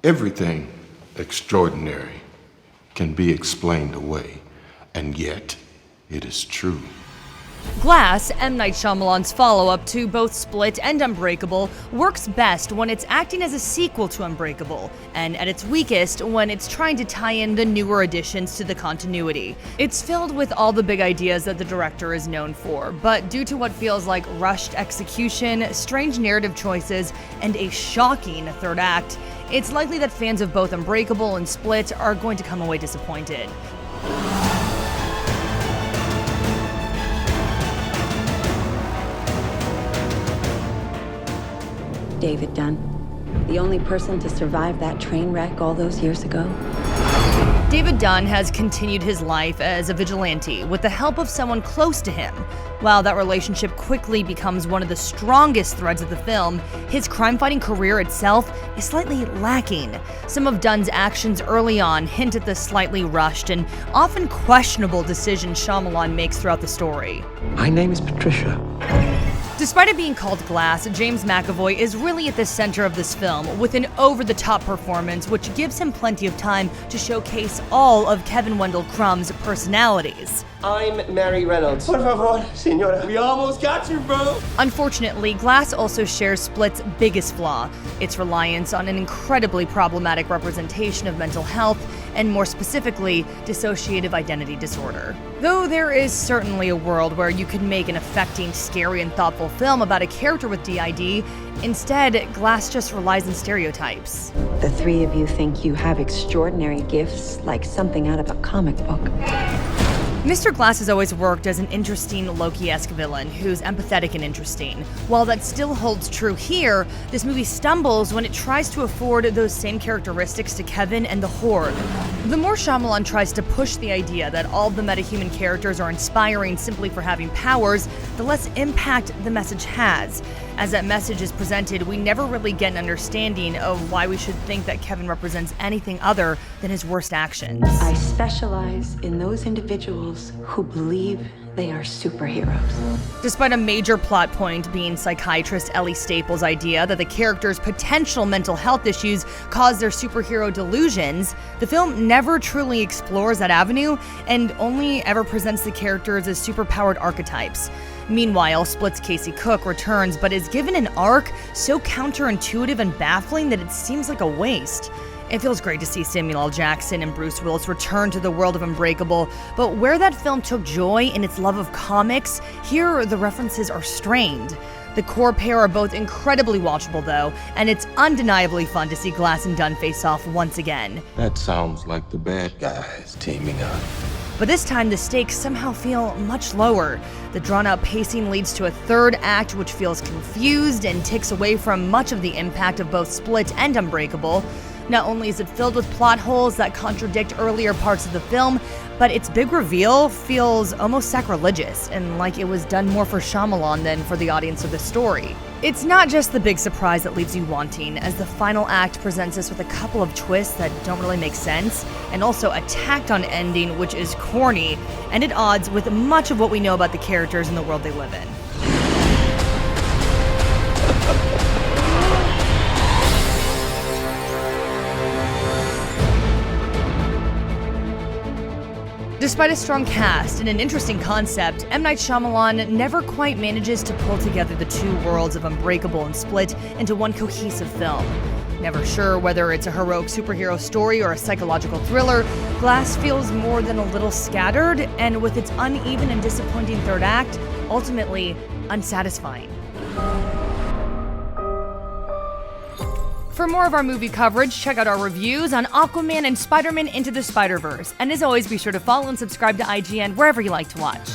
Everything extraordinary can be explained away, and yet it is true. Glass, M. Night Shyamalan's follow-up to both Split and Unbreakable, works best when it's acting as a sequel to Unbreakable, and at its weakest when it's trying to tie in the newer additions to the continuity. It's filled with all the big ideas that the director is known for, but due to what feels like rushed execution, strange narrative choices, and a shocking third act, it's likely that fans of both Unbreakable and Split are going to come away disappointed. David Dunn, the only person to survive that train wreck all those years ago. David Dunn has continued his life as a vigilante with the help of someone close to him. While that relationship quickly becomes one of the strongest threads of the film, his crime-fighting career itself is slightly lacking. Some of Dunn's actions early on hint at the slightly rushed and often questionable decisions Shyamalan makes throughout the story. My name is Patricia. Despite it being called Glass, James McAvoy is really at the center of this film, with an over-the-top performance which gives him plenty of time to showcase all of Kevin Wendell Crumb's personalities. I'm Mary Reynolds. Por favor, señora. We almost got you, bro. Unfortunately, Glass also shares Split's biggest flaw, its reliance on an incredibly problematic representation of mental health, and more specifically, dissociative identity disorder. Though there is certainly a world where you could make an affecting, scary, and thoughtful film about a character with DID, instead, Glass just relies on stereotypes. The three of you think you have extraordinary gifts, like something out of a comic book. Mr. Glass has always worked as an interesting Loki-esque villain who's empathetic and interesting. While that still holds true here, this movie stumbles when it tries to afford those same characteristics to Kevin and the Horde. The more Shyamalan tries to push the idea that all the metahuman characters are inspiring simply for having powers, the less impact the message has. As that message is presented, we never really get an understanding of why we should think that Kevin represents anything other than his worst actions. I specialize in those individuals who believe they are superheroes. Despite a major plot point being psychiatrist Ellie Staples' idea that the characters' potential mental health issues cause their superhero delusions, the film never truly explores that avenue and only ever presents the characters as superpowered archetypes. Meanwhile, Split's Casey Cook returns but is given an arc so counterintuitive and baffling that it seems like a waste. It feels great to see Samuel L. Jackson and Bruce Willis return to the world of Unbreakable, but where that film took joy in its love of comics, here the references are strained. The core pair are both incredibly watchable though, and it's undeniably fun to see Glass and Dunn face off once again. That sounds like the bad guys teaming up. But this time the stakes somehow feel much lower. The drawn-out pacing leads to a third act which feels confused and takes away from much of the impact of both Split and Unbreakable. Not only is it filled with plot holes that contradict earlier parts of the film, but its big reveal feels almost sacrilegious and like it was done more for Shyamalan than for the audience of the story. It's not just the big surprise that leaves you wanting, as the final act presents us with a couple of twists that don't really make sense, and also a tacked-on ending which is corny and at odds with much of what we know about the characters and the world they live in. Despite a strong cast and an interesting concept, M. Night Shyamalan never quite manages to pull together the two worlds of Unbreakable and Split into one cohesive film. Never sure whether it's a heroic superhero story or a psychological thriller, Glass feels more than a little scattered, and with its uneven and disappointing third act, ultimately unsatisfying. For more of our movie coverage, check out our reviews on Aquaman and Spider-Man Into the Spider-Verse. And as always, be sure to follow and subscribe to IGN wherever you like to watch.